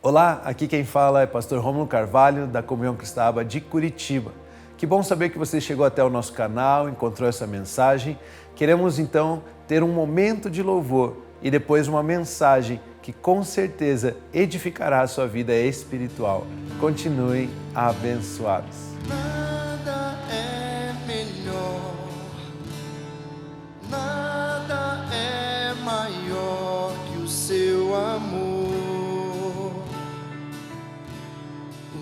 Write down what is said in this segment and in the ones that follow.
Olá, aqui quem fala é pastor Rômulo Carvalho, da Comunhão Cristã de Curitiba. Que bom saber que você chegou até o nosso canal, encontrou essa mensagem. Queremos então ter um momento de louvor e depois uma mensagem que com certeza edificará a sua vida espiritual. Continuem abençoados. Nada é melhor, nada é maior que o seu amor,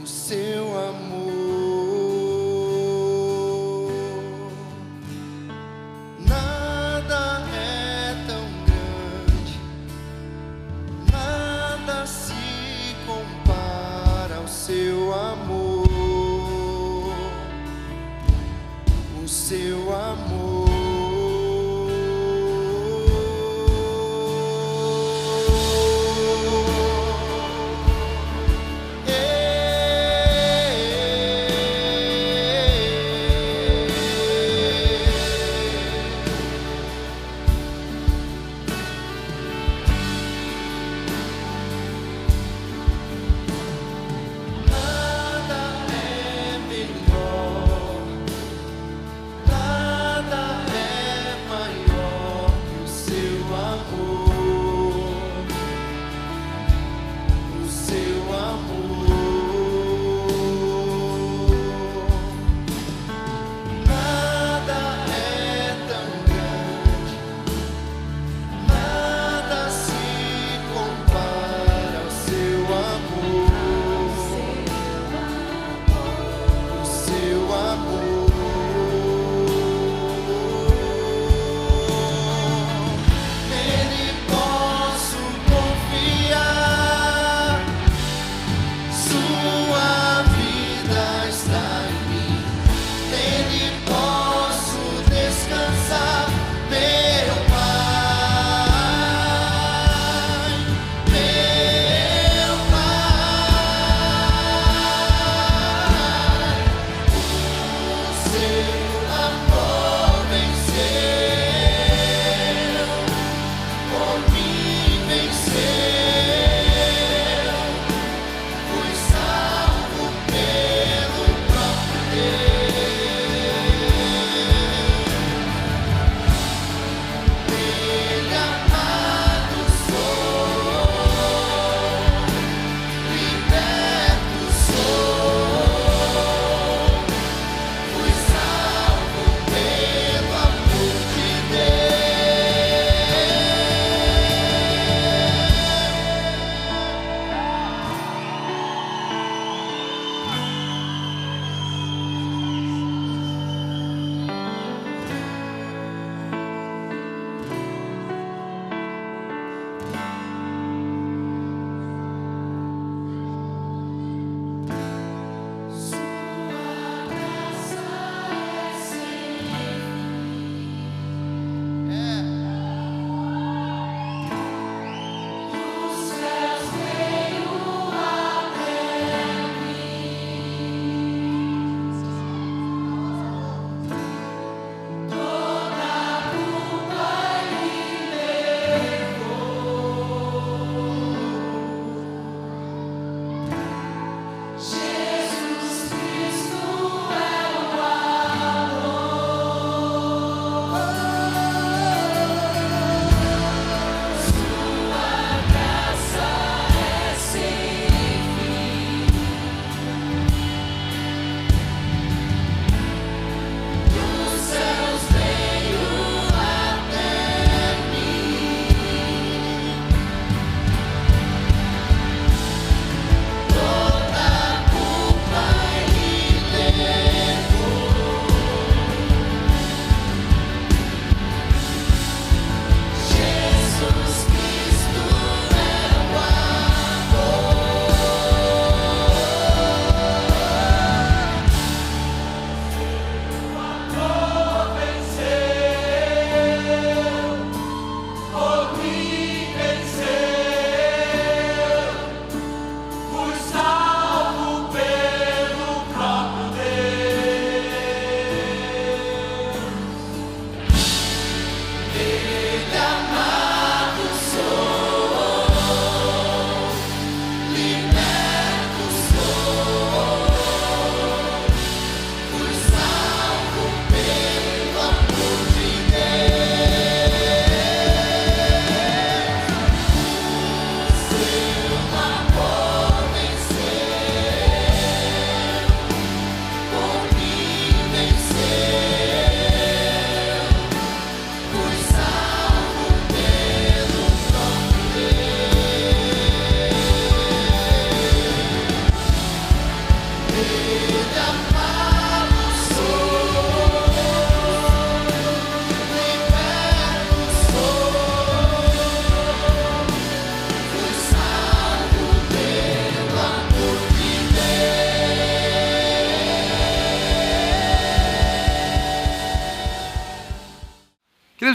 o seu amor. Nada é tão grande, nada se compara ao seu amor. O seu amor. Ele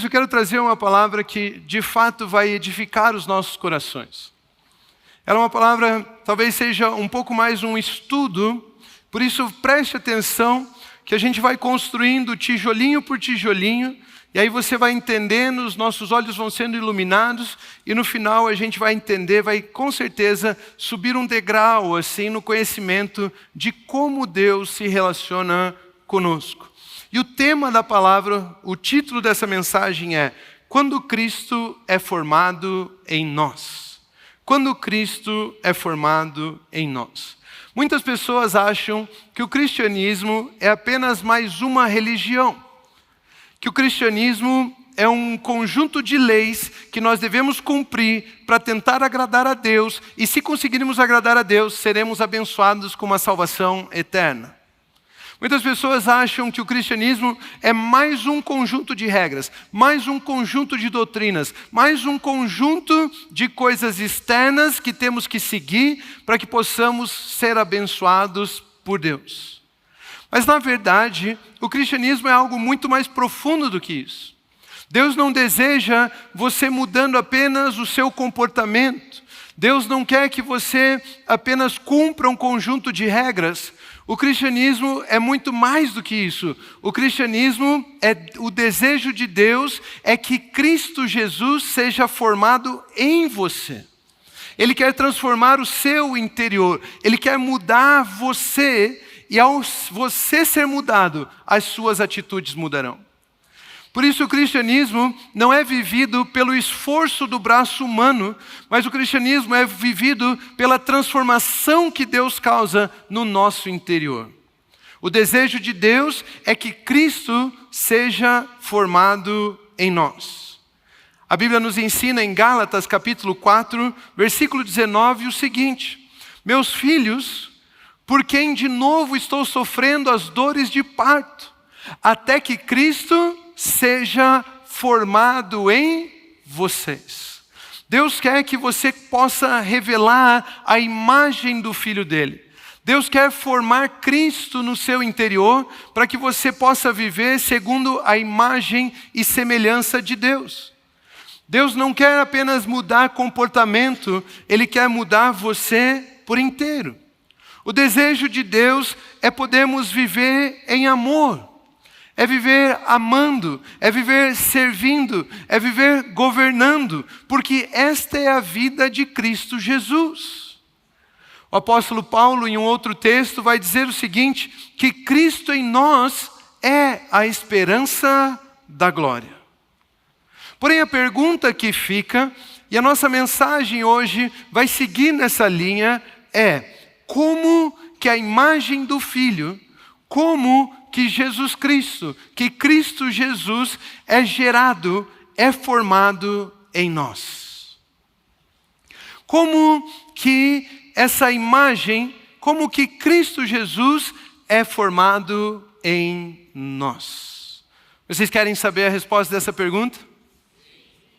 dias eu quero trazer uma palavra que de fato vai edificar os nossos corações. Ela é uma palavra, talvez seja um pouco mais um estudo, por isso preste atenção que a gente vai construindo tijolinho por tijolinho, e aí você vai entendendo, os nossos olhos vão sendo iluminados, e no final a gente vai entender, vai com certeza subir um degrau assim no conhecimento de como Deus se relaciona conosco. E o tema da palavra, o título dessa mensagem é: Quando Cristo é formado em nós. Quando Cristo é formado em nós. Muitas pessoas acham que o cristianismo é apenas mais uma religião. Que o cristianismo é um conjunto de leis que nós devemos cumprir para tentar agradar a Deus, e se conseguirmos agradar a Deus, seremos abençoados com uma salvação eterna. Muitas pessoas acham que o cristianismo é mais um conjunto de regras, mais um conjunto de doutrinas, mais um conjunto de coisas externas que temos que seguir para que possamos ser abençoados por Deus. Mas, na verdade, o cristianismo é algo muito mais profundo do que isso. Deus não deseja você mudando apenas o seu comportamento. Deus não quer que você apenas cumpra um conjunto de regras. O cristianismo é muito mais do que isso. O cristianismo o desejo de Deus é que Cristo Jesus seja formado em você. Ele quer transformar o seu interior. Ele quer mudar você. E ao você ser mudado, as suas atitudes mudarão. Por isso o cristianismo não é vivido pelo esforço do braço humano, mas o cristianismo é vivido pela transformação que Deus causa no nosso interior. O desejo de Deus é que Cristo seja formado em nós. A Bíblia nos ensina em Gálatas capítulo 4, versículo 19, o seguinte: Meus filhos, por quem de novo estou sofrendo as dores de parto, até que Cristo seja formado em vocês. Deus quer que você possa revelar a imagem do Filho dele. Deus quer formar Cristo no seu interior para que você possa viver segundo a imagem e semelhança de Deus. Deus não quer apenas mudar comportamento, Ele quer mudar você por inteiro. O desejo de Deus é podermos viver em amor, é viver amando, é viver servindo, é viver governando, porque esta é a vida de Cristo Jesus. O apóstolo Paulo, em um outro texto, vai dizer o seguinte, que Cristo em nós é a esperança da glória. Porém, a pergunta que fica, e a nossa mensagem hoje vai seguir nessa linha, é: como que a imagem do Filho, como que Jesus Cristo, que Cristo Jesus é gerado, é formado em nós? Como que essa imagem, como que Cristo Jesus é formado em nós? Vocês querem saber a resposta dessa pergunta?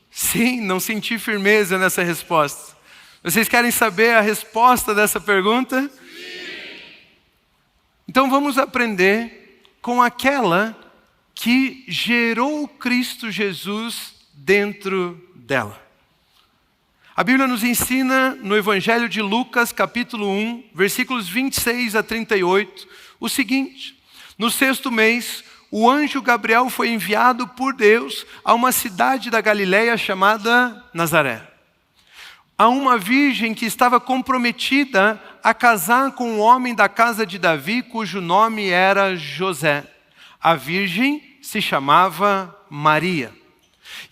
Sim, não senti firmeza nessa resposta. Vocês querem saber a resposta dessa pergunta? Sim. Então vamos aprender com aquela que gerou Cristo Jesus dentro dela. A Bíblia nos ensina no Evangelho de Lucas, capítulo 1, versículos 26 a 38, o seguinte: No 6º mês, o anjo Gabriel foi enviado por Deus a uma cidade da Galileia chamada Nazaré. A uma virgem que estava comprometida a casar com um homem da casa de Davi, cujo nome era José. A virgem se chamava Maria.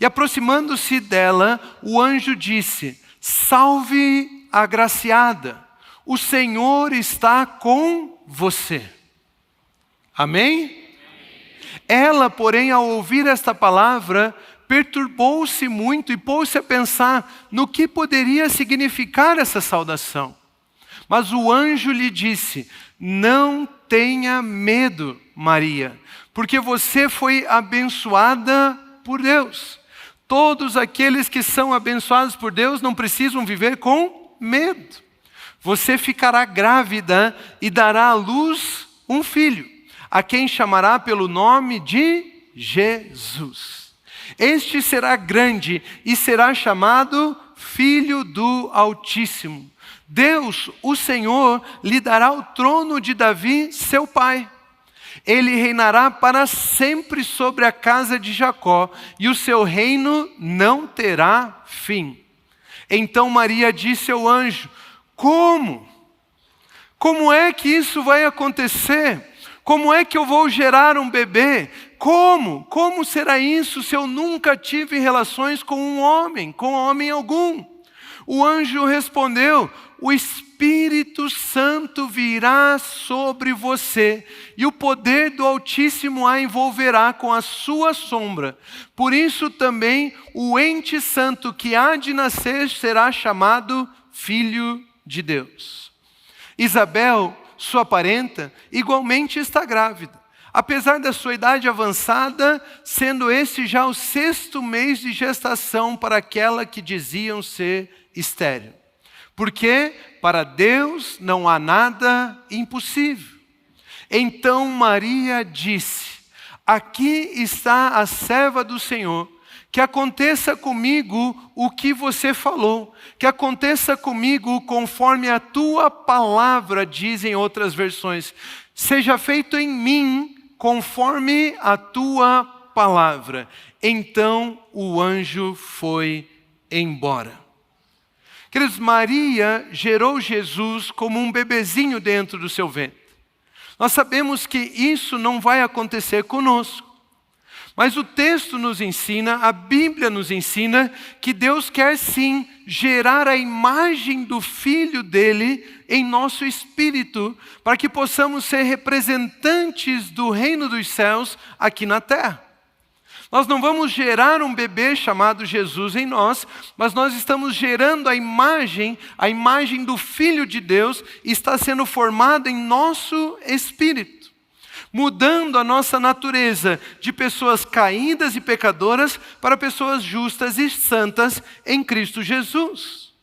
E aproximando-se dela, o anjo disse: Salve, agraciada, o Senhor está com você. Amém? Ela, porém, ao ouvir esta palavra, perturbou-se muito e pôs-se a pensar no que poderia significar essa saudação. Mas o anjo lhe disse: Não tenha medo, Maria, porque você foi abençoada por Deus. Todos aqueles que são abençoados por Deus não precisam viver com medo. Você ficará grávida e dará à luz um filho, a quem chamará pelo nome de Jesus. Este será grande e será chamado Filho do Altíssimo. Deus, o Senhor, lhe dará o trono de Davi, seu pai. Ele reinará para sempre sobre a casa de Jacó, e o seu reino não terá fim. Então Maria disse ao anjo: Como? Como é que isso vai acontecer? Como é que eu vou gerar um bebê? Como? Como será isso se eu nunca tive relações com homem algum? O anjo respondeu: O Espírito Santo virá sobre você, e o poder do Altíssimo a envolverá com a sua sombra. Por isso também o ente santo que há de nascer será chamado Filho de Deus. Isabel, sua parenta, igualmente está grávida. Apesar da sua idade avançada, sendo este já o 6º mês de gestação para aquela que diziam ser estéril. Porque para Deus não há nada impossível. Então Maria disse: Aqui está a serva do Senhor, que aconteça comigo o que você falou, que aconteça comigo conforme a tua palavra, dizem outras versões. Seja feito em mim conforme a tua palavra. Então o anjo foi embora. Queridos, Maria gerou Jesus como um bebezinho dentro do seu ventre. Nós sabemos que isso não vai acontecer conosco. Mas o texto nos ensina, a Bíblia nos ensina, que Deus quer sim gerar a imagem do Filho dele em nosso espírito, para que possamos ser representantes do reino dos céus aqui na terra. Nós não vamos gerar um bebê chamado Jesus em nós, mas nós estamos gerando a imagem do Filho de Deus está sendo formada em nosso espírito, mudando a nossa natureza de pessoas caídas e pecadoras para pessoas justas e santas em Cristo Jesus.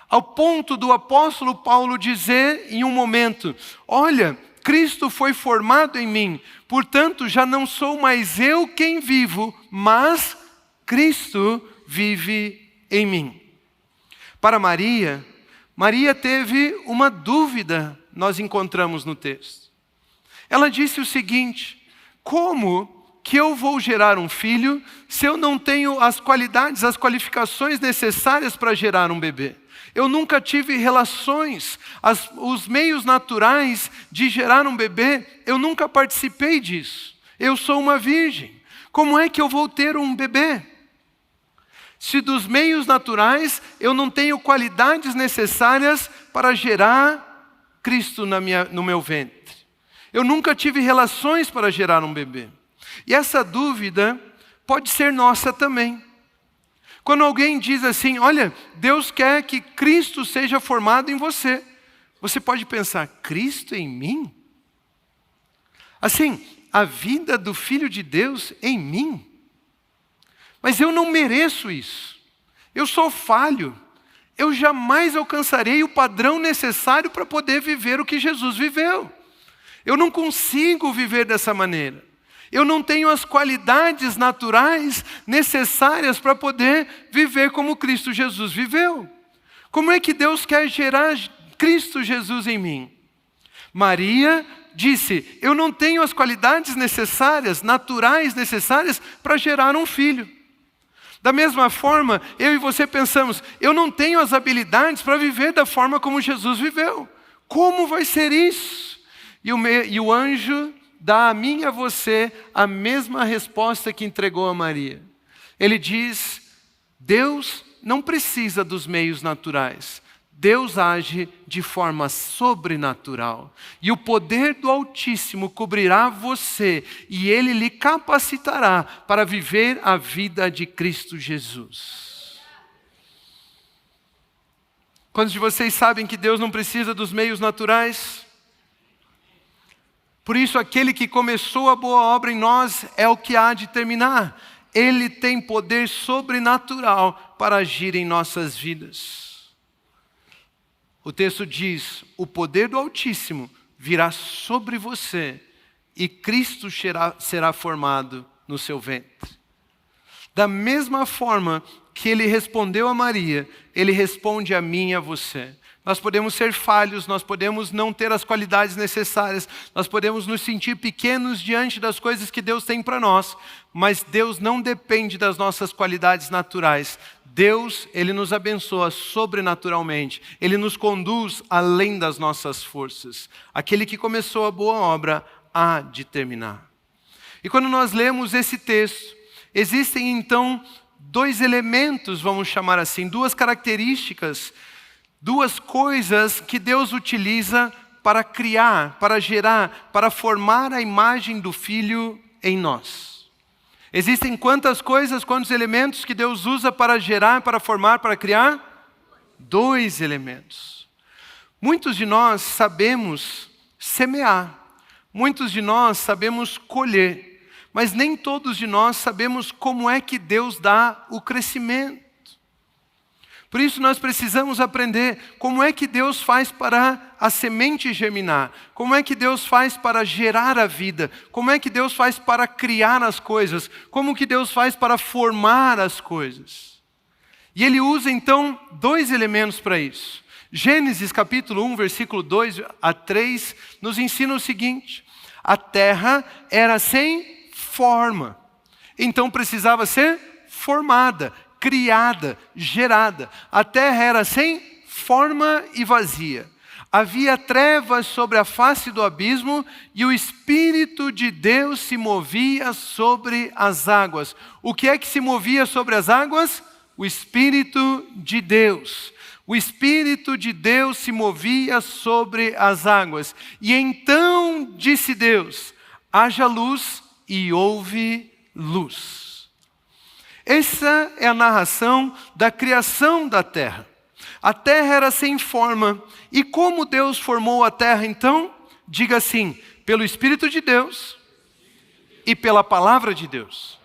Ao ponto do apóstolo Paulo dizer em um momento: olha, Cristo foi formado em mim, portanto já não sou mais eu quem vivo, mas Cristo vive em mim. Para Maria, Maria teve uma dúvida, nós encontramos no texto. Ela disse o seguinte: como que eu vou gerar um filho se eu não tenho as qualidades, as qualificações necessárias para gerar um bebê? Eu nunca tive relações, os meios naturais de gerar um bebê, eu nunca participei disso. Eu sou uma virgem. Como é que eu vou ter um bebê? Se dos meios naturais eu não tenho qualidades necessárias para gerar Cristo no meu ventre. Eu nunca tive relações para gerar um bebê. E essa dúvida pode ser nossa também. Quando alguém diz assim: olha, Deus quer que Cristo seja formado em você. Você pode pensar: Cristo em mim? Assim, a vida do Filho de Deus em mim? Mas eu não mereço isso. Eu sou falho. Eu jamais alcançarei o padrão necessário para poder viver o que Jesus viveu. Eu não consigo viver dessa maneira. Eu não tenho as qualidades naturais necessárias para poder viver como Cristo Jesus viveu. Como é que Deus quer gerar Cristo Jesus em mim? Maria disse: eu não tenho as qualidades necessárias, naturais necessárias para gerar um filho. Da mesma forma, eu e você pensamos: eu não tenho as habilidades para viver da forma como Jesus viveu. Como vai ser isso? E o anjo dá a mim e a você a mesma resposta que entregou a Maria. Ele diz: Deus não precisa dos meios naturais. Deus age de forma sobrenatural. E o poder do Altíssimo cobrirá você e Ele lhe capacitará para viver a vida de Cristo Jesus. Quantos de vocês sabem que Deus não precisa dos meios naturais? Por isso, aquele que começou a boa obra em nós é o que há de terminar. Ele tem poder sobrenatural para agir em nossas vidas. O texto diz: o poder do Altíssimo virá sobre você e Cristo será formado no seu ventre. Da mesma forma que ele respondeu a Maria, ele responde a mim e a você. Nós podemos ser falhos, nós podemos não ter as qualidades necessárias, nós podemos nos sentir pequenos diante das coisas que Deus tem para nós, mas Deus não depende das nossas qualidades naturais. Deus, Ele nos abençoa sobrenaturalmente, Ele nos conduz além das nossas forças. Aquele que começou a boa obra há de terminar. E quando nós lemos esse texto, existem então dois elementos, vamos chamar assim, duas características, duas coisas que Deus utiliza para criar, para gerar, para formar a imagem do Filho em nós. Existem quantas coisas, quantos elementos que Deus usa para gerar, para formar, para criar? Dois elementos. Muitos de nós sabemos semear, muitos de nós sabemos colher, mas nem todos de nós sabemos como é que Deus dá o crescimento. Por isso nós precisamos aprender como é que Deus faz para a semente germinar, como é que Deus faz para gerar a vida, como é que Deus faz para criar as coisas, como que Deus faz para formar as coisas. E Ele usa então dois elementos para isso. Gênesis capítulo 1, versículo 2 a 3, nos ensina o seguinte: a terra era sem forma, então precisava ser formada, criada, gerada. A terra era sem forma e vazia. Havia trevas sobre a face do abismo e o Espírito de Deus se movia sobre as águas. O que é que se movia sobre as águas? O Espírito de Deus. O Espírito de Deus se movia sobre as águas. E então disse Deus: haja luz, e houve luz. Essa é a narração da criação da terra. A terra era sem forma. E como Deus formou a terra então? Diga assim: pelo Espírito de Deus e pela palavra de Deus.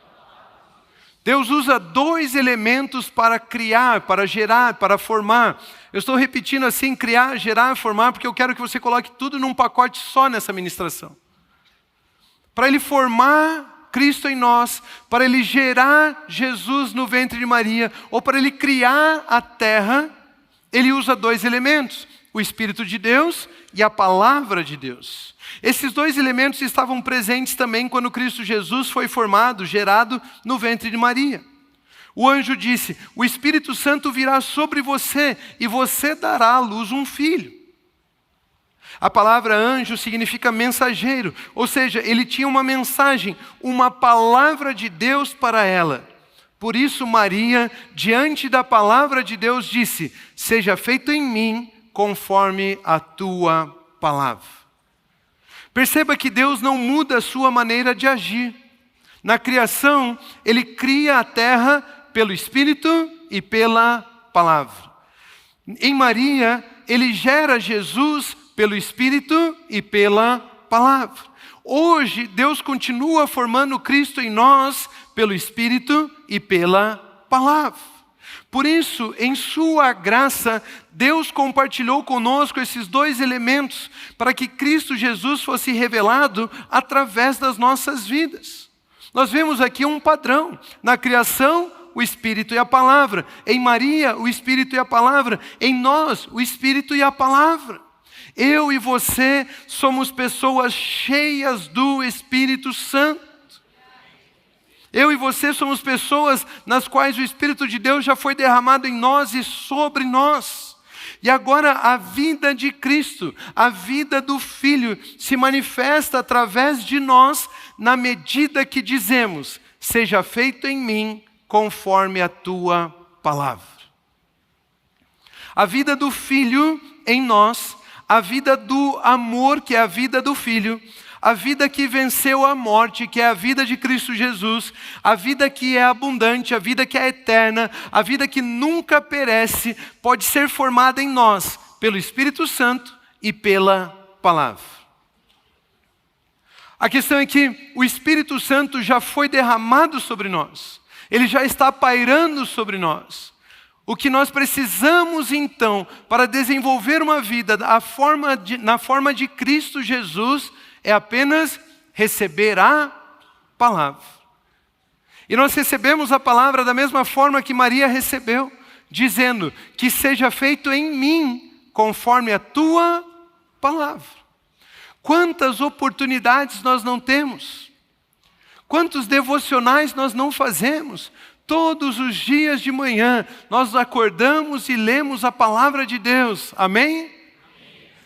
Deus usa dois elementos para criar, para gerar, para formar. Eu estou repetindo assim: criar, gerar, formar, porque eu quero que você coloque tudo num pacote só nessa ministração. Para Ele formar Cristo em nós, para Ele gerar Jesus no ventre de Maria, ou para Ele criar a terra, Ele usa dois elementos: o Espírito de Deus e a palavra de Deus. Esses dois elementos estavam presentes também quando Cristo Jesus foi formado, gerado no ventre de Maria. O anjo disse: o Espírito Santo virá sobre você e você dará à luz um filho. A palavra anjo significa mensageiro, ou seja, ele tinha uma mensagem, uma palavra de Deus para ela. Por isso Maria, diante da palavra de Deus, disse: seja feito em mim conforme a tua palavra. Perceba que Deus não muda a sua maneira de agir. Na criação, Ele cria a terra pelo Espírito e pela palavra. Em Maria, Ele gera Jesus pelo Espírito e pela palavra. Hoje, Deus continua formando Cristo em nós pelo Espírito e pela palavra. Por isso, em sua graça, Deus compartilhou conosco esses dois elementos para que Cristo Jesus fosse revelado através das nossas vidas. Nós vemos aqui um padrão. Na criação, o Espírito e a palavra. Em Maria, o Espírito e a palavra. Em nós, o Espírito e a palavra. Eu e você somos pessoas cheias do Espírito Santo. Eu e você somos pessoas nas quais o Espírito de Deus já foi derramado em nós e sobre nós. E agora a vida de Cristo, a vida do Filho, se manifesta através de nós na medida que dizemos: seja feito em mim conforme a tua palavra. A vida do Filho em nós, a vida do amor, que é a vida do Filho, a vida que venceu a morte, que é a vida de Cristo Jesus, a vida que é abundante, a vida que é eterna, a vida que nunca perece, pode ser formada em nós pelo Espírito Santo e pela palavra. A questão é que o Espírito Santo já foi derramado sobre nós, ele já está pairando sobre nós. O que nós precisamos então para desenvolver uma vida na forma de Cristo Jesus é apenas receber a palavra. E nós recebemos a palavra da mesma forma que Maria recebeu, dizendo que seja feito em mim conforme a tua palavra. Quantas oportunidades nós não temos? Quantos devocionais nós não fazemos? Todos os dias de manhã nós acordamos e lemos a palavra de Deus. Amém?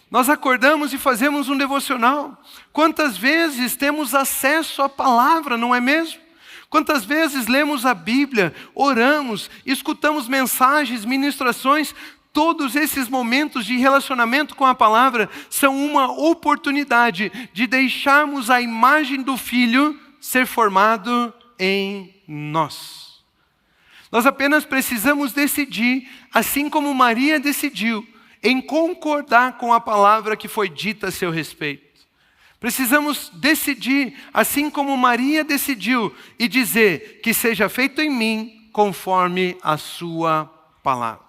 Nós acordamos e fazemos um devocional. Quantas vezes temos acesso à palavra, não é mesmo? Quantas vezes lemos a Bíblia, oramos, escutamos mensagens, ministrações. Todos esses momentos de relacionamento com a palavra são uma oportunidade de deixarmos a imagem do Filho ser formado em nós. Nós apenas precisamos decidir, assim como Maria decidiu, em concordar com a palavra que foi dita a seu respeito. Precisamos decidir, assim como Maria decidiu, e dizer que seja feito em mim conforme a sua palavra.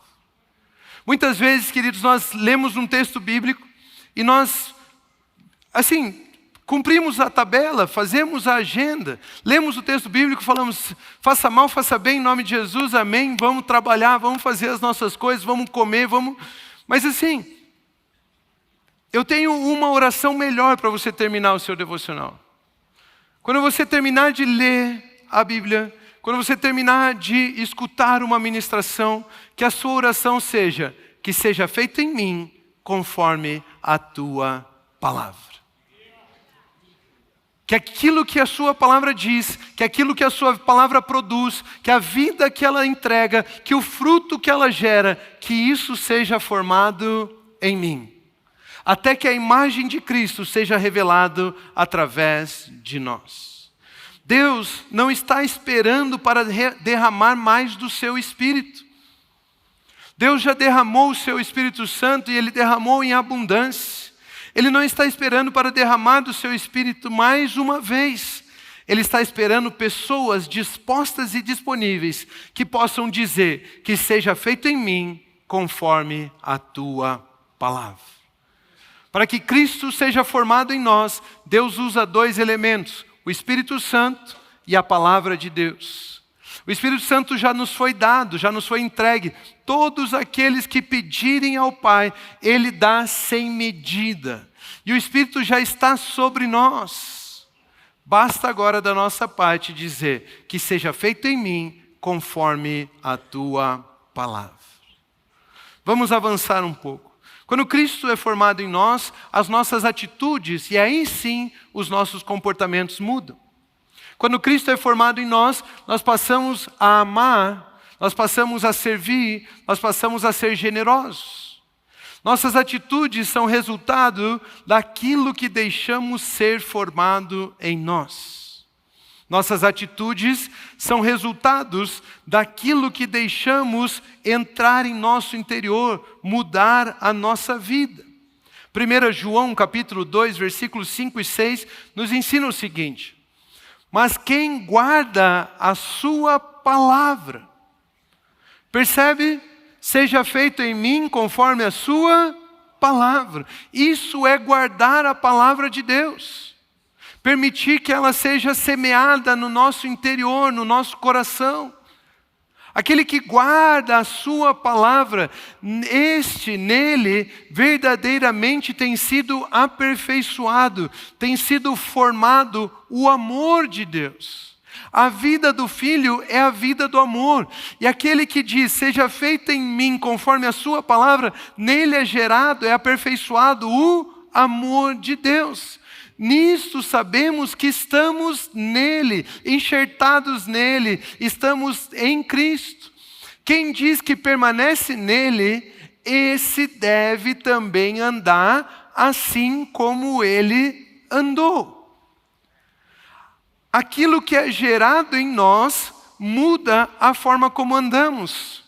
Muitas vezes, queridos, nós lemos um texto bíblico e nós, cumprimos a tabela, fazemos a agenda, lemos o texto bíblico, falamos, faça mal, faça bem, em nome de Jesus, amém, vamos trabalhar, vamos fazer as nossas coisas, vamos comer, vamos... Mas eu tenho uma oração melhor para você terminar o seu devocional. Quando você terminar de ler a Bíblia, quando você terminar de escutar uma ministração, que a sua oração seja, que seja feita em mim conforme a tua palavra. Que aquilo que a sua palavra diz, que aquilo que a sua palavra produz, que a vida que ela entrega, que o fruto que ela gera, que isso seja formado em mim. Até que a imagem de Cristo seja revelado através de nós. Deus não está esperando para derramar mais do seu Espírito. Deus já derramou o seu Espírito Santo e Ele derramou em abundância. Ele não está esperando para derramar do seu Espírito mais uma vez. Ele está esperando pessoas dispostas e disponíveis que possam dizer que seja feito em mim conforme a tua palavra. Para que Cristo seja formado em nós, Deus usa dois elementos: o Espírito Santo e a palavra de Deus. O Espírito Santo já nos foi dado, já nos foi entregue. Todos aqueles que pedirem ao Pai, Ele dá sem medida. E o Espírito já está sobre nós. Basta agora da nossa parte dizer que seja feito em mim conforme a tua palavra. Vamos avançar um pouco. Quando Cristo é formado em nós, as nossas atitudes, e aí sim os nossos comportamentos mudam. Quando Cristo é formado em nós, nós passamos a amar, nós passamos a servir, nós passamos a ser generosos. Nossas atitudes são resultado daquilo que deixamos ser formado em nós. Nossas atitudes são resultados daquilo que deixamos entrar em nosso interior, mudar a nossa vida. 1 João capítulo 2, versículos 5 e 6, nos ensina o seguinte: mas quem guarda a sua palavra, percebe? Seja feito em mim conforme a sua palavra. Isso é guardar a palavra de Deus. Permitir que ela seja semeada no nosso interior, no nosso coração. Aquele que guarda a sua palavra, nele verdadeiramente tem sido aperfeiçoado, tem sido formado o amor de Deus. A vida do Filho é a vida do amor. E aquele que diz, seja feito em mim conforme a sua palavra, nele é gerado, é aperfeiçoado o amor de Deus. Nisto sabemos que estamos nele, enxertados nele, estamos em Cristo. Quem diz que permanece nele, esse deve também andar assim como ele andou. Aquilo que é gerado em nós muda a forma como andamos,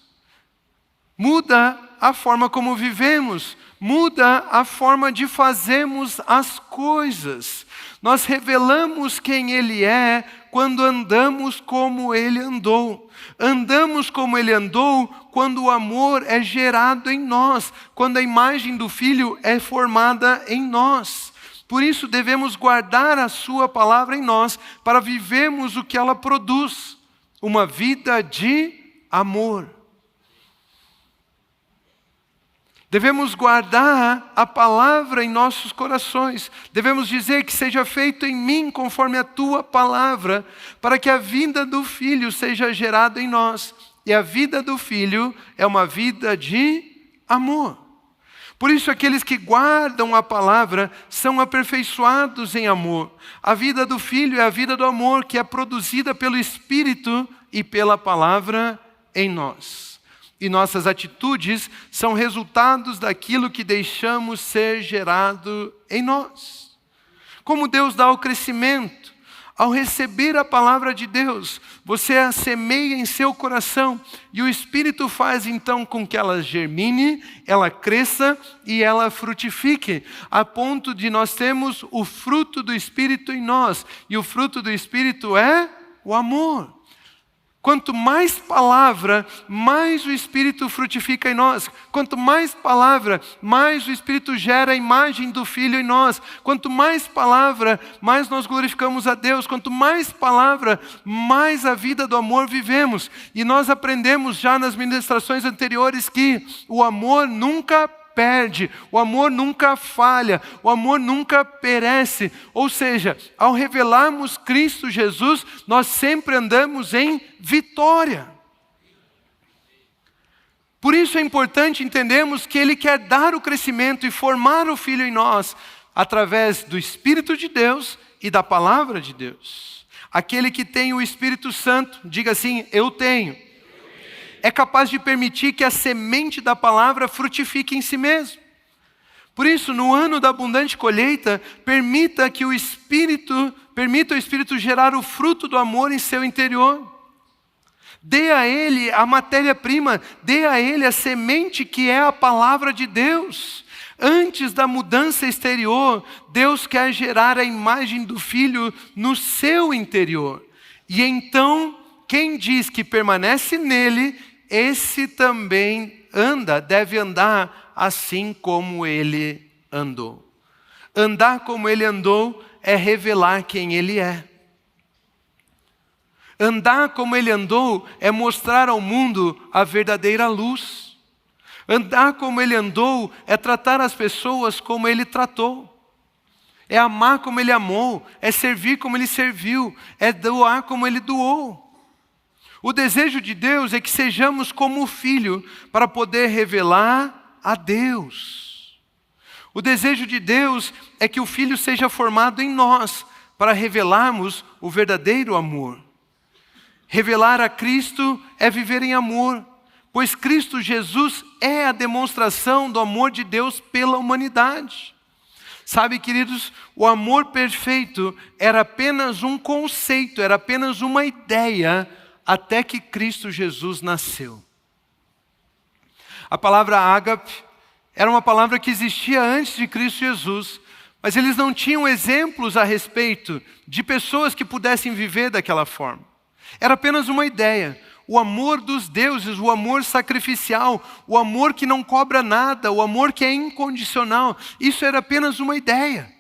muda a forma como vivemos, muda a forma de fazermos as coisas. Nós revelamos quem Ele é quando andamos como Ele andou. Andamos como Ele andou quando o amor é gerado em nós, quando a imagem do Filho é formada em nós. Por isso devemos guardar a sua palavra em nós para vivermos o que ela produz. uma vida de amor. Devemos guardar a palavra em nossos corações. Devemos dizer que seja feito em mim conforme a tua palavra, para que a vida do Filho seja gerada em nós. E a vida do Filho é uma vida de amor. Por isso, aqueles que guardam a palavra são aperfeiçoados em amor. A vida do Filho é a vida do amor que é produzida pelo Espírito e pela palavra em nós. E nossas atitudes são resultados daquilo que deixamos ser gerado em nós. Como Deus dá o crescimento? Ao receber a palavra de Deus, você a semeia em seu coração e o Espírito faz então com que ela germine, ela cresça e ela frutifique, a ponto de nós termos o fruto do Espírito em nós. E o fruto do Espírito é o amor. Quanto mais palavra, mais o Espírito frutifica em nós. Quanto mais palavra, mais o Espírito gera a imagem do Filho em nós. Quanto mais palavra, mais nós glorificamos a Deus. Quanto mais palavra, mais a vida do amor vivemos. E nós aprendemos já nas ministrações anteriores que o amor nunca perde, o amor nunca falha, o amor nunca perece. Ou seja, ao revelarmos Cristo Jesus, nós sempre andamos em vitória. Por isso é importante entendermos que Ele quer dar o crescimento e formar o Filho em nós, através do Espírito de Deus e da Palavra de Deus. Aquele que tem o Espírito Santo, diga assim, eu tenho. É capaz de permitir que a semente da palavra frutifique em si mesmo. Por isso, no ano da abundante colheita, permita o Espírito gerar o fruto do amor em seu interior. Dê a Ele a matéria-prima, dê a Ele a semente que é a palavra de Deus. Antes da mudança exterior, Deus quer gerar a imagem do Filho no seu interior. E então, quem diz que permanece nele, esse também deve andar assim como ele andou. Andar como ele andou é revelar quem ele é. Andar como ele andou é mostrar ao mundo a verdadeira luz. Andar como ele andou é tratar as pessoas como ele tratou. É amar como ele amou, é servir como ele serviu, é doar como ele doou. O desejo de Deus é que sejamos como o Filho para poder revelar a Deus. O desejo de Deus é que o Filho seja formado em nós para revelarmos o verdadeiro amor. Revelar a Cristo é viver em amor, pois Cristo Jesus é a demonstração do amor de Deus pela humanidade. Sabe, queridos, o amor perfeito era apenas um conceito, era apenas uma ideia, até que Cristo Jesus nasceu. A palavra ágape era uma palavra que existia antes de Cristo Jesus, mas eles não tinham exemplos a respeito de pessoas que pudessem viver daquela forma. Era apenas uma ideia. O amor dos deuses, o amor sacrificial, o amor que não cobra nada, o amor que é incondicional, isso era apenas uma ideia.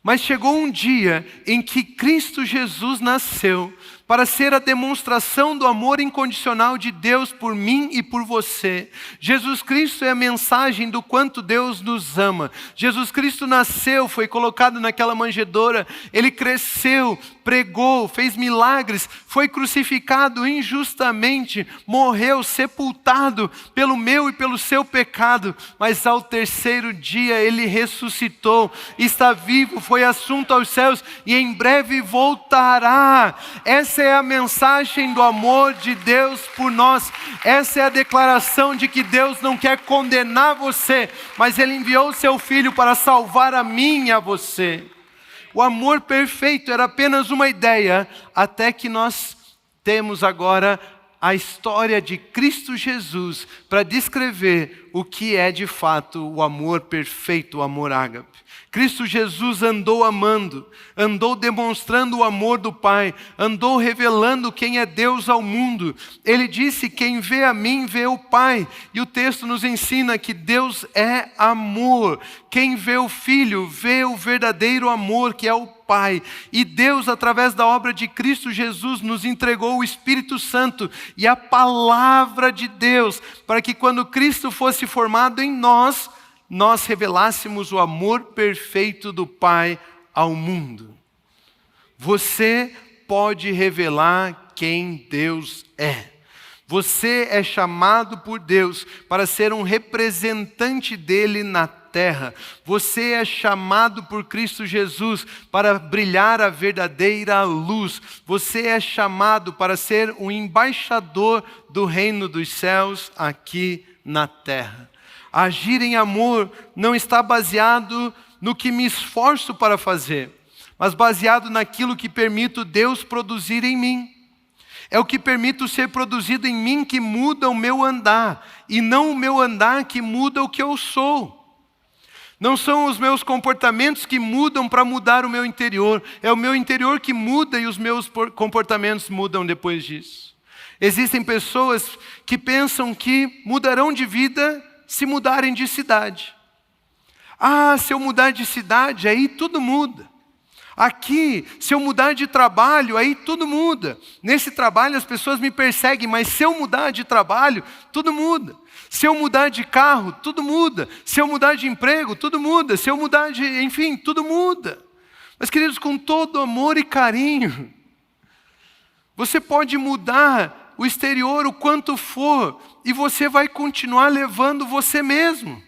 Mas chegou um dia em que Cristo Jesus nasceu para ser a demonstração do amor incondicional de Deus por mim e por você. Jesus Cristo é a mensagem do quanto Deus nos ama. Jesus Cristo nasceu, foi colocado naquela manjedoura, Ele cresceu, pregou, fez milagres, foi crucificado injustamente, morreu sepultado pelo meu e pelo seu pecado, mas ao terceiro dia Ele ressuscitou, está vivo, foi assunto aos céus e em breve voltará. Essa é a mensagem do amor de Deus por nós. Essa é a declaração de que Deus não quer condenar você, mas Ele enviou o seu Filho para salvar a mim e a você. O amor perfeito era apenas uma ideia, até que nós temos agora a história de Cristo Jesus para descrever o que é de fato o amor perfeito, o amor ágape. Cristo Jesus andou amando, andou demonstrando o amor do Pai, andou revelando quem é Deus ao mundo. Ele disse, quem vê a mim, vê o Pai. E o texto nos ensina que Deus é amor. Quem vê o Filho, vê o verdadeiro amor, que é o Pai. E Deus, através da obra de Cristo Jesus, nos entregou o Espírito Santo e a palavra de Deus, para que quando Cristo fosse formado em nós, nós revelássemos o amor perfeito do Pai ao mundo. Você pode revelar quem Deus é. Você é chamado por Deus para ser um representante dele na terra. Você é chamado por Cristo Jesus para brilhar a verdadeira luz. Você é chamado para ser um embaixador do reino dos céus aqui na terra. Agir em amor não está baseado no que me esforço para fazer, mas baseado naquilo que permito Deus produzir em mim. É o que permito ser produzido em mim que muda o meu andar, e não o meu andar que muda o que eu sou. Não são os meus comportamentos que mudam para mudar o meu interior, é o meu interior que muda e os meus comportamentos mudam depois disso. Existem pessoas que pensam que mudarão de vida se mudarem de cidade. Se eu mudar de cidade, aí tudo muda. Aqui, se eu mudar de trabalho, aí tudo muda. Nesse trabalho as pessoas me perseguem, mas se eu mudar de trabalho, tudo muda. Se eu mudar de carro, tudo muda. Se eu mudar de emprego, tudo muda. Se eu mudar enfim, tudo muda. Mas queridos, com todo amor e carinho, você pode mudar o exterior o quanto for, e você vai continuar levando você mesmo.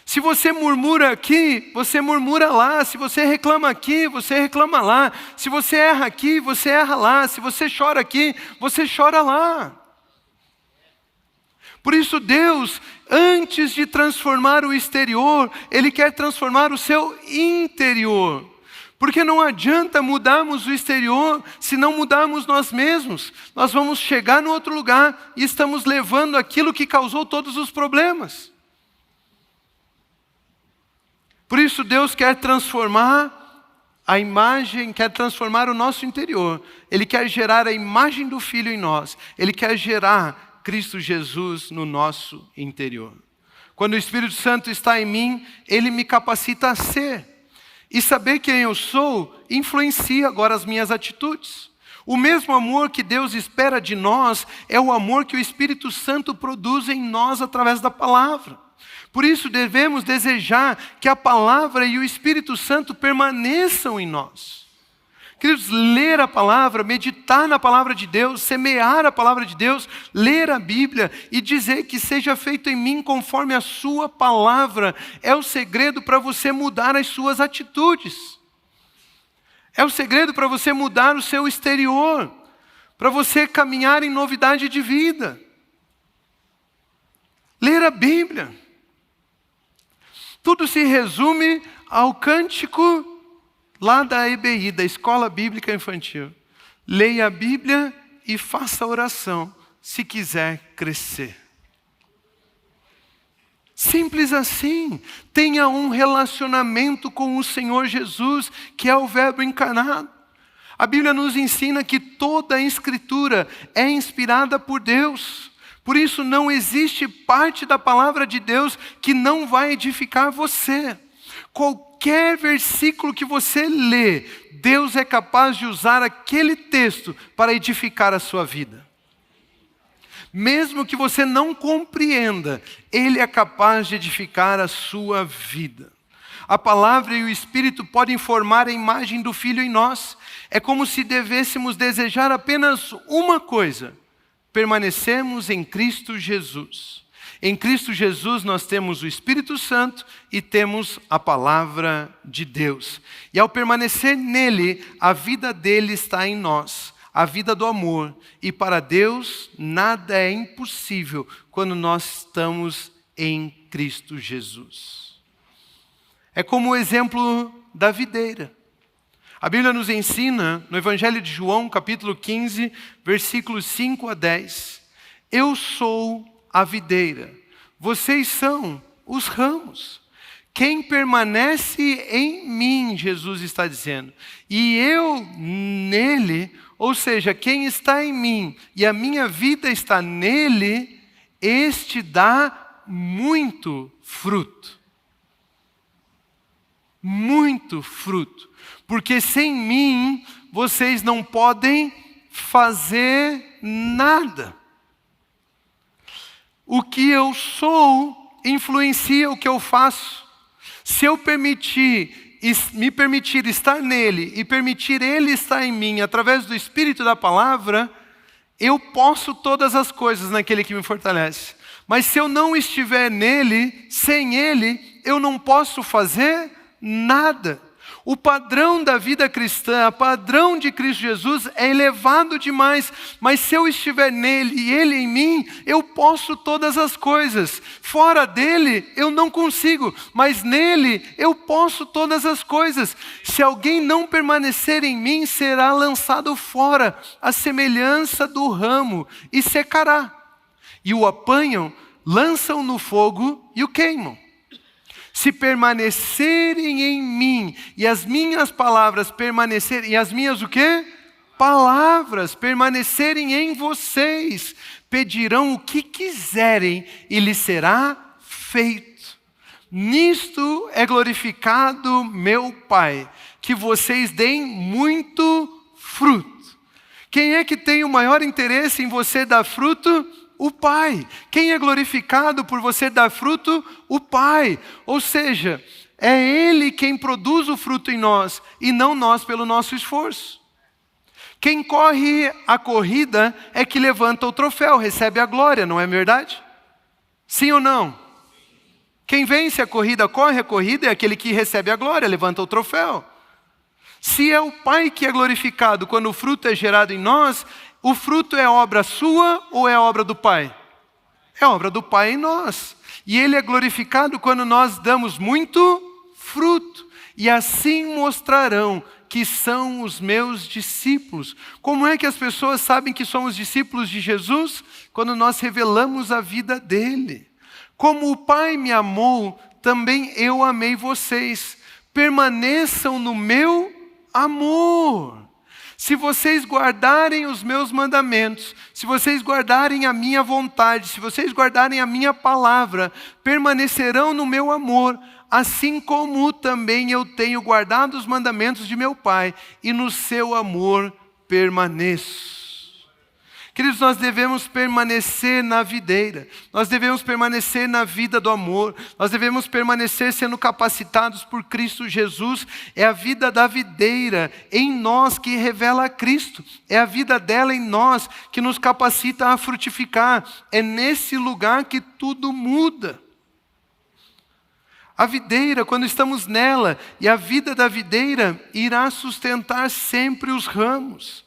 Se você murmura aqui, você murmura lá. Se você reclama aqui, você reclama lá. Se você erra aqui, você erra lá. Se você chora aqui, você chora lá. Por isso Deus, antes de transformar o exterior, Ele quer transformar o seu interior. Porque não adianta mudarmos o exterior se não mudarmos nós mesmos. Nós vamos chegar no outro lugar e estamos levando aquilo que causou todos os problemas. Por isso Deus quer transformar a imagem, quer transformar o nosso interior. Ele quer gerar a imagem do Filho em nós. Ele quer gerar Cristo Jesus no nosso interior. Quando o Espírito Santo está em mim, Ele me capacita a ser. E saber quem eu sou influencia agora as minhas atitudes. O mesmo amor que Deus espera de nós é o amor que o Espírito Santo produz em nós através da palavra. Por isso devemos desejar que a palavra e o Espírito Santo permaneçam em nós. Queridos, ler a palavra, meditar na palavra de Deus, semear a palavra de Deus, ler a Bíblia e dizer que seja feito em mim conforme a sua palavra, é o segredo para você mudar as suas atitudes. É o segredo para você mudar o seu exterior, para você caminhar em novidade de vida. Ler a Bíblia. Tudo se resume ao cântico lá da EBI, da Escola Bíblica Infantil. Leia a Bíblia e faça oração, se quiser crescer. Simples assim. Tenha um relacionamento com o Senhor Jesus, que é o Verbo encarnado. A Bíblia nos ensina que toda a Escritura é inspirada por Deus. Por isso não existe parte da palavra de Deus que não vai edificar você. Qualquer versículo que você lê, Deus é capaz de usar aquele texto para edificar a sua vida. Mesmo que você não compreenda, Ele é capaz de edificar a sua vida. A palavra e o Espírito podem formar a imagem do Filho em nós. É como se devêssemos desejar apenas uma coisa: permanecemos em Cristo Jesus. Em Cristo Jesus nós temos o Espírito Santo e temos a palavra de Deus. E ao permanecer nele, a vida dele está em nós, a vida do amor. E para Deus nada é impossível quando nós estamos em Cristo Jesus. É como o exemplo da videira. A Bíblia nos ensina, no Evangelho de João, capítulo 15, versículos 5 a 10. Eu sou a videira, vocês são os ramos. Quem permanece em mim, Jesus está dizendo, e eu nele, ou seja, quem está em mim e a minha vida está nele, este dá muito fruto. muito fruto. Porque sem mim, vocês não podem fazer nada. O que eu sou influencia o que eu faço. Se eu me permitir estar nele e permitir ele estar em mim através do Espírito da palavra, eu posso todas as coisas naquele que me fortalece. Mas se eu não estiver nele, sem ele, eu não posso fazer nada. O padrão da vida cristã, o padrão de Cristo Jesus é elevado demais, mas se eu estiver nele e ele em mim, eu posso todas as coisas. Fora dele, eu não consigo, mas nele eu posso todas as coisas. Se alguém não permanecer em mim, será lançado fora, à semelhança do ramo, e secará. E o apanham, lançam no fogo e o queimam. Se permanecerem em mim, e as minhas palavras permanecerem, e as minhas o quê? Palavras permanecerem em vocês, pedirão o que quiserem e lhes será feito. Nisto é glorificado meu Pai, que vocês deem muito fruto. Quem é que tem o maior interesse em você dar fruto? O Pai. Quem é glorificado por você dar fruto? O Pai. Ou seja, é Ele quem produz o fruto em nós e não nós pelo nosso esforço. Quem corre a corrida é que levanta o troféu, recebe a glória, não é verdade? Sim ou não? Quem vence a corrida, corre a corrida, é aquele que recebe a glória, levanta o troféu. Se é o Pai que é glorificado quando o fruto é gerado em nós, o fruto é obra sua ou é obra do Pai? É obra do Pai em nós. E Ele é glorificado quando nós damos muito fruto. E assim mostrarão que são os meus discípulos. Como é que as pessoas sabem que somos discípulos de Jesus? Quando nós revelamos a vida dEle. Como o Pai me amou, também eu amei vocês. Permaneçam no meu amor. Se vocês guardarem os meus mandamentos, se vocês guardarem a minha vontade, se vocês guardarem a minha palavra, permanecerão no meu amor, assim como também eu tenho guardado os mandamentos de meu Pai, e no seu amor permaneço. Queridos, nós devemos permanecer na videira, nós devemos permanecer na vida do amor, nós devemos permanecer sendo capacitados por Cristo Jesus. É a vida da videira em nós que revela a Cristo, é a vida dela em nós que nos capacita a frutificar, é nesse lugar que tudo muda. A videira, quando estamos nela, e a vida da videira irá sustentar sempre os ramos.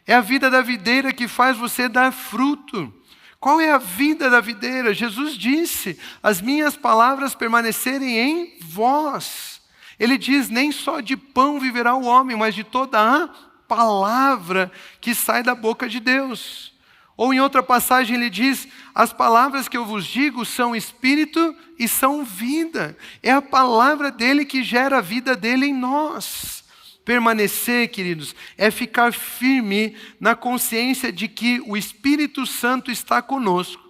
É a vida da videira que faz você dar fruto. Qual é a vida da videira? Jesus disse, as minhas palavras permanecerem em vós. Ele diz, nem só de pão viverá o homem, mas de toda a palavra que sai da boca de Deus. Ou em outra passagem ele diz, as palavras que eu vos digo são espírito e são vida. É a palavra dele que gera a vida dele em nós. Permanecer, queridos, é ficar firme na consciência de que o Espírito Santo está conosco.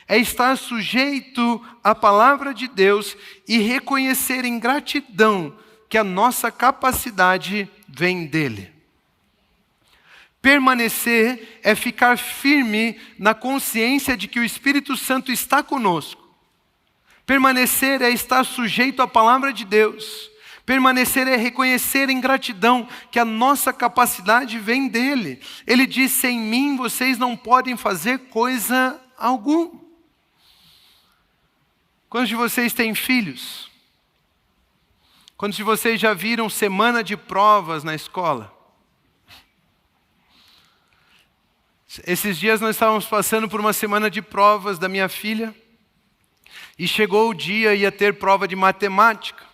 É estar sujeito à palavra de Deus e reconhecer em gratidão que a nossa capacidade vem dele. Permanecer é ficar firme na consciência de que o Espírito Santo está conosco. Permanecer é estar sujeito à palavra de Deus. Permanecer é reconhecer em gratidão que a nossa capacidade vem dele. Ele diz, sem mim vocês não podem fazer coisa alguma. Quantos de vocês têm filhos? Quantos de vocês já viram semana de provas na escola? Esses dias nós estávamos passando por uma semana de provas da minha filha. E chegou o dia, ia ter prova de matemática.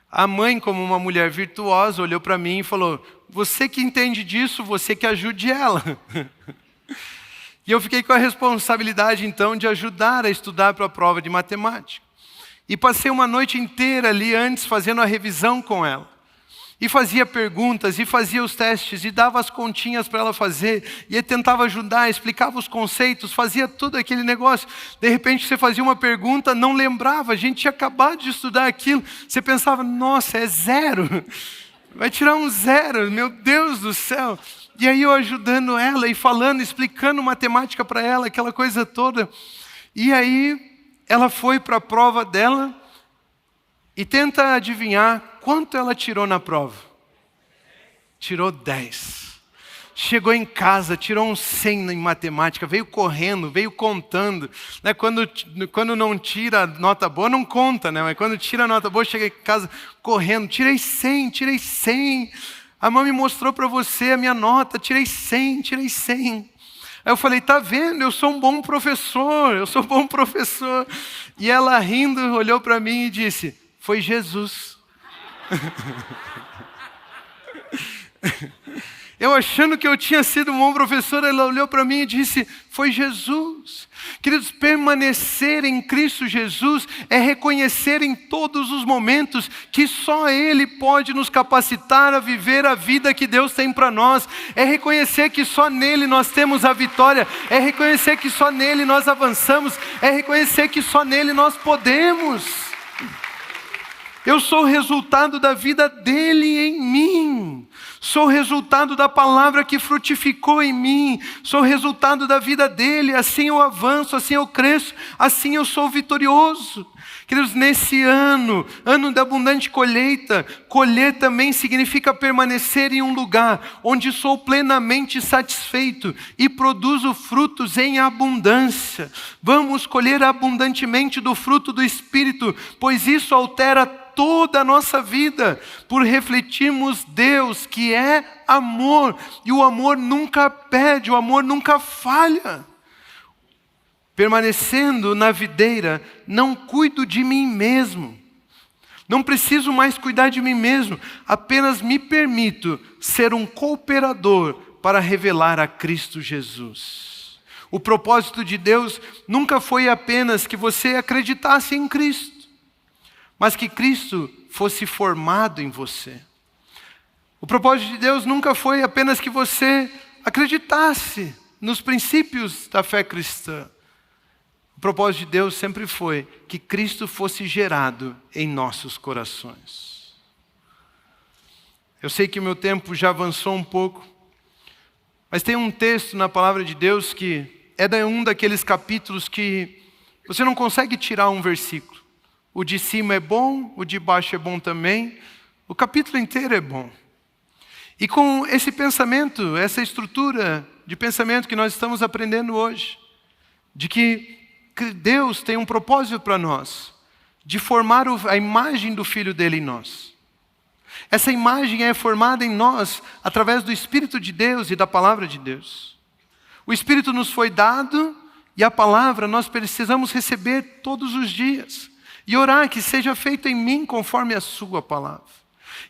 A mãe, como uma mulher virtuosa, olhou para mim e falou, você que entende disso, você que ajude ela. E eu fiquei com a responsabilidade, então, de ajudar a estudar para a prova de matemática. E passei uma noite inteira ali antes, fazendo a revisão com ela. E fazia perguntas, e fazia os testes, e dava as continhas para ela fazer, e tentava ajudar, explicava os conceitos, fazia tudo aquele negócio. De repente você fazia uma pergunta, não lembrava, a gente tinha acabado de estudar aquilo. Você pensava, nossa, é 0. Vai tirar um 0, meu Deus do céu. E aí eu ajudando ela, e falando, explicando matemática para ela, aquela coisa toda. E aí ela foi para a prova dela, e tenta adivinhar quanto ela tirou na prova. Tirou 10. Chegou em casa, tirou um 100 em matemática, veio correndo, veio contando. Né? Quando não tira a nota boa, não conta, né? Mas quando tira a nota boa, chega em casa correndo. Tirei 100, tirei 100. A mãe me mostrou para você a minha nota, tirei 100, tirei 100. Aí eu falei, tá vendo, eu sou um bom professor, eu sou um bom professor. E ela rindo, olhou para mim e disse, foi Jesus. Eu achando que eu tinha sido um bom professor, ela olhou para mim e disse, foi Jesus. Queridos, permanecer em Cristo Jesus é reconhecer em todos os momentos que só Ele pode nos capacitar a viver a vida que Deus tem para nós. É reconhecer que só nele nós temos a vitória. É reconhecer que só nele nós avançamos. É reconhecer que só nele nós podemos. Eu sou o resultado da vida dele em mim. Sou o resultado da palavra que frutificou em mim. Sou o resultado da vida dele. Assim eu avanço, assim eu cresço, assim eu sou vitorioso. Queridos, nesse ano da abundante colheita, colher também significa permanecer em um lugar onde sou plenamente satisfeito e produzo frutos em abundância. Vamos colher abundantemente do fruto do Espírito, pois isso altera toda a nossa vida, por refletirmos Deus, que é amor, e o amor nunca perde, o amor nunca falha. Permanecendo na videira, não cuido de mim mesmo, não preciso mais cuidar de mim mesmo, apenas me permito ser um cooperador para revelar a Cristo Jesus. O propósito de Deus nunca foi apenas que você acreditasse em Cristo, mas que Cristo fosse formado em você. O propósito de Deus nunca foi apenas que você acreditasse nos princípios da fé cristã. O propósito de Deus sempre foi que Cristo fosse gerado em nossos corações. Eu sei que o meu tempo já avançou um pouco, mas tem um texto na palavra de Deus que é um daqueles capítulos que você não consegue tirar um versículo. O de cima é bom, o de baixo é bom também, o capítulo inteiro é bom. E com esse pensamento, essa estrutura de pensamento que nós estamos aprendendo hoje, de que Deus tem um propósito para nós, de formar a imagem do Filho dele em nós. Essa imagem é formada em nós através do Espírito de Deus e da Palavra de Deus. O Espírito nos foi dado e a Palavra nós precisamos receber todos os dias. E orar que seja feito em mim conforme a sua palavra.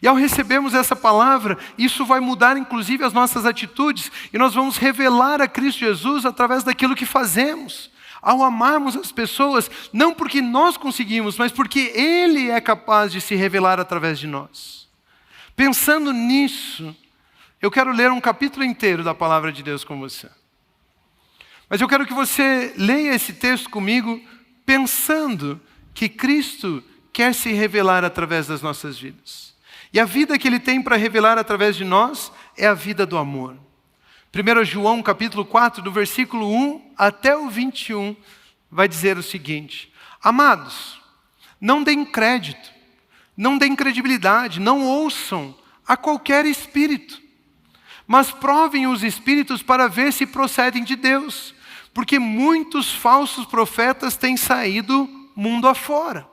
E ao recebermos essa palavra, isso vai mudar inclusive as nossas atitudes. E nós vamos revelar a Cristo Jesus através daquilo que fazemos. Ao amarmos as pessoas, não porque nós conseguimos, mas porque Ele é capaz de se revelar através de nós. Pensando nisso, eu quero ler um capítulo inteiro da palavra de Deus com você. Mas eu quero que você leia esse texto comigo, pensando que Cristo quer se revelar através das nossas vidas. E a vida que Ele tem para revelar através de nós é a vida do amor. 1 João capítulo 4, do versículo 1 até o 21, vai dizer o seguinte: Amados, não deem crédito, não deem credibilidade, não ouçam a qualquer espírito, mas provem os espíritos para ver se procedem de Deus, porque muitos falsos profetas têm saído mundo afora.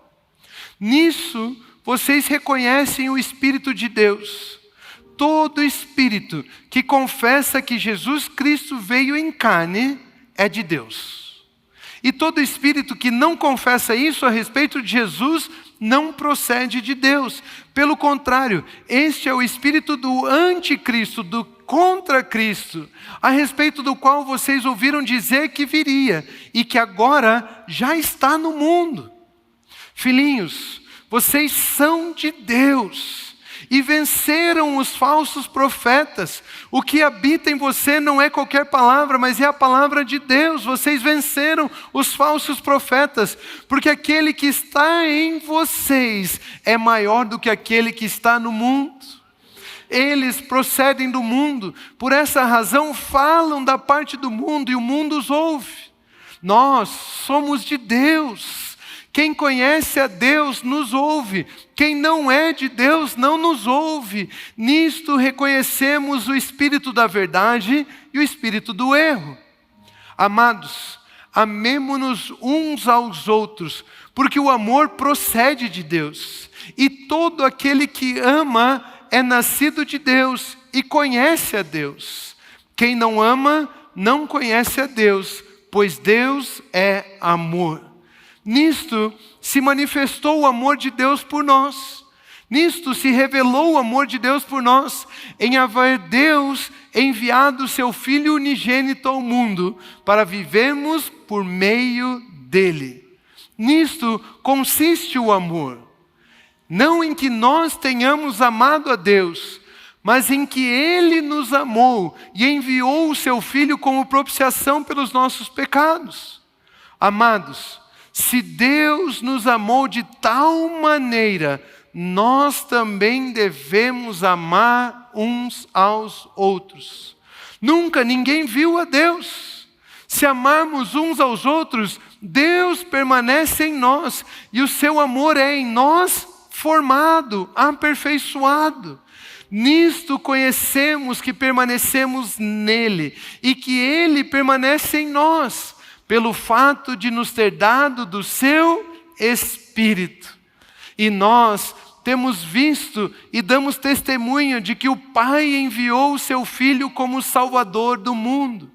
Nisso, vocês reconhecem o Espírito de Deus. Todo espírito que confessa que Jesus Cristo veio em carne é de Deus. E todo espírito que não confessa isso a respeito de Jesus não procede de Deus. Pelo contrário, este é o espírito do anticristo, do contra Cristo, a respeito do qual vocês ouviram dizer que viria e que agora já está no mundo. Filhinhos, vocês são de Deus e venceram os falsos profetas. O que habita em você não é qualquer palavra, mas é a palavra de Deus. Vocês venceram os falsos profetas, porque aquele que está em vocês é maior do que aquele que está no mundo. Eles procedem do mundo, por essa razão falam da parte do mundo e o mundo os ouve. Nós somos de Deus. Quem conhece a Deus nos ouve. Quem não é de Deus não nos ouve. Nisto reconhecemos o espírito da verdade e o espírito do erro. Amados, amemo-nos uns aos outros, porque o amor procede de Deus. E todo aquele que ama é nascido de Deus e conhece a Deus. Quem não ama não conhece a Deus, pois Deus é amor. Nisto se manifestou o amor de Deus por nós. Nisto se revelou o amor de Deus por nós, em haver Deus enviado o seu Filho unigênito ao mundo, para vivermos por meio dele. Nisto consiste o amor. Não em que nós tenhamos amado a Deus, mas em que Ele nos amou e enviou o seu Filho como propiciação pelos nossos pecados. Amados, se Deus nos amou de tal maneira, nós também devemos amar uns aos outros. Nunca ninguém viu a Deus. Se amarmos uns aos outros, Deus permanece em nós e o seu amor é em nós formado, aperfeiçoado. Nisto conhecemos que permanecemos nele e que ele permanece em nós, pelo fato de nos ter dado do seu Espírito. E nós temos visto e damos testemunho de que o Pai enviou o seu Filho como Salvador do mundo.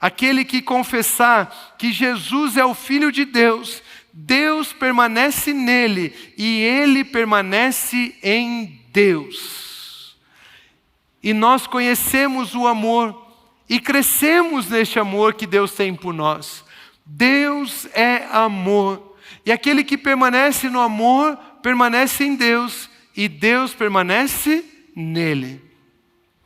Aquele que confessar que Jesus é o Filho de Deus, Deus permanece nele e ele permanece em Deus. E nós conhecemos o amor e crescemos neste amor que Deus tem por nós. Deus é amor. E aquele que permanece no amor, permanece em Deus e Deus permanece nele.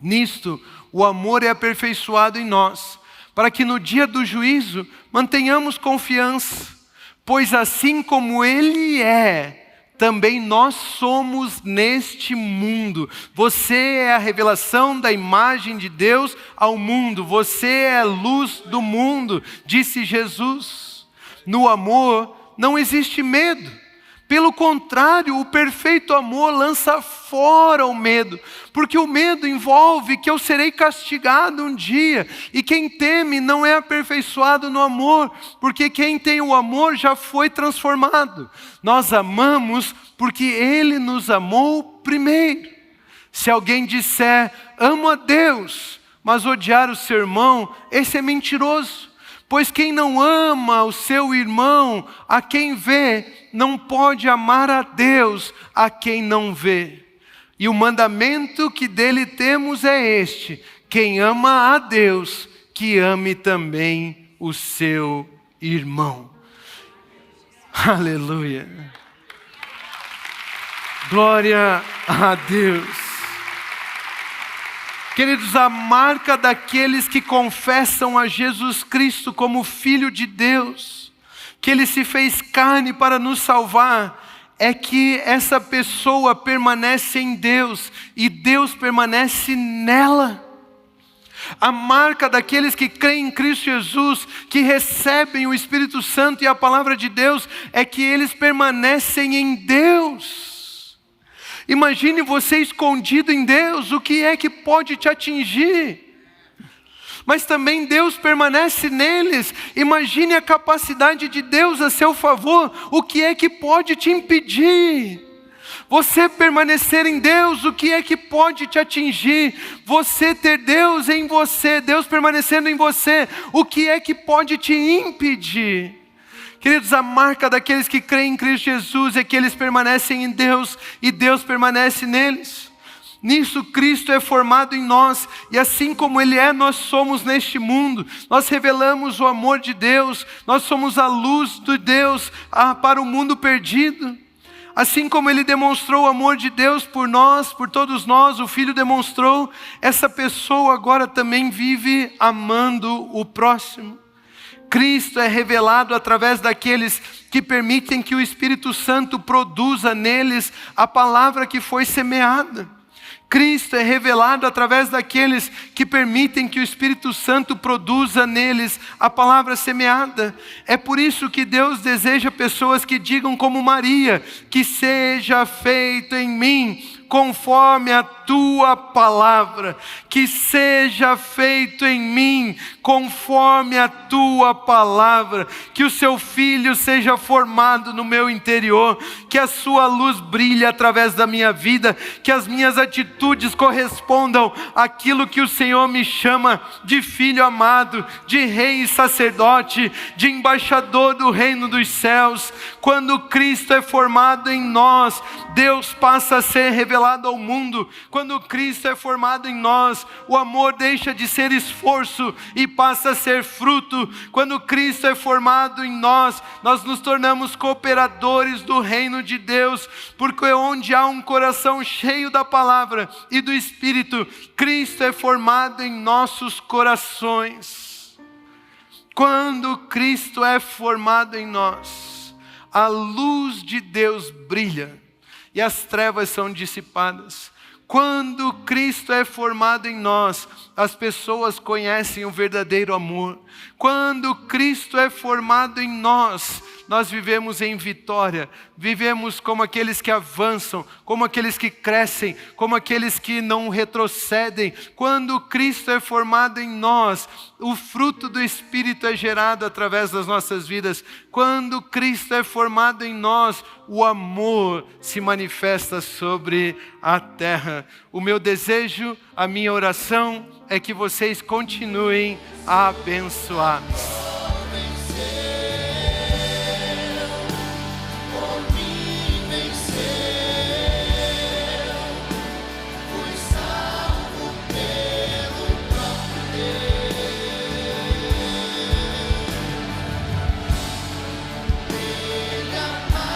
Nisto, o amor é aperfeiçoado em nós, para que no dia do juízo mantenhamos confiança. Pois assim como Ele é, também nós somos neste mundo. Você é a revelação da imagem de Deus ao mundo. Você é a luz do mundo, disse Jesus. No amor não existe medo. Pelo contrário, o perfeito amor lança fora o medo, porque o medo envolve que eu serei castigado um dia, e quem teme não é aperfeiçoado no amor, porque quem tem o amor já foi transformado. Nós amamos porque Ele nos amou primeiro. Se alguém disser, amo a Deus, mas odiar o seu irmão, esse é mentiroso. Pois quem não ama o seu irmão, a quem vê, não pode amar a Deus, a quem não vê. E o mandamento que dele temos é este: quem ama a Deus, que ame também o seu irmão. Aleluia. Glória a Deus. Queridos, a marca daqueles que confessam a Jesus Cristo como Filho de Deus, que Ele se fez carne para nos salvar, é que essa pessoa permanece em Deus e Deus permanece nela. A marca daqueles que creem em Cristo Jesus, que recebem o Espírito Santo e a palavra de Deus, é que eles permanecem em Deus. Imagine você escondido em Deus, o que é que pode te atingir? Mas também Deus permanece neles. Imagine a capacidade de Deus a seu favor, o que é que pode te impedir? Você permanecer em Deus, o que é que pode te atingir? Você ter Deus em você, Deus permanecendo em você, o que é que pode te impedir? Queridos, a marca daqueles que creem em Cristo Jesus é que eles permanecem em Deus e Deus permanece neles. Nisso Cristo é formado em nós, e assim como Ele é, nós somos neste mundo. Nós revelamos o amor de Deus, nós somos a luz de Deus para o mundo perdido. Assim como Ele demonstrou o amor de Deus por nós, por todos nós, o Filho demonstrou, essa pessoa agora também vive amando o próximo. Cristo é revelado através daqueles que permitem que o Espírito Santo produza neles a palavra que foi semeada. Cristo é revelado através daqueles que permitem que o Espírito Santo produza neles a palavra semeada. É por isso que Deus deseja pessoas que digam como Maria, que seja feito em mim conforme a tua palavra, que seja feito em mim conforme a tua palavra, que o seu filho seja formado no meu interior, que a sua luz brilhe através da minha vida, que as minhas atitudes correspondam àquilo que o Senhor me chama de filho amado, de rei e sacerdote, de embaixador do reino dos céus. Quando Cristo é formado em nós, Deus passa a ser revelado ao mundo. Quando Cristo é formado em nós, o amor deixa de ser esforço e passa a ser fruto. Quando Cristo é formado em nós, nós nos tornamos cooperadores do reino de Deus, porque onde há um coração cheio da palavra e do Espírito, Cristo é formado em nossos corações. Quando Cristo é formado em nós, a luz de Deus brilha e as trevas são dissipadas. Quando Cristo é formado em nós, as pessoas conhecem o verdadeiro amor. Quando Cristo é formado em nós, nós vivemos em vitória, vivemos como aqueles que avançam, como aqueles que crescem, como aqueles que não retrocedem. Quando Cristo é formado em nós, o fruto do Espírito é gerado através das nossas vidas. Quando Cristo é formado em nós, o amor se manifesta sobre a terra. O meu desejo, a minha oração é que vocês continuem abençoados.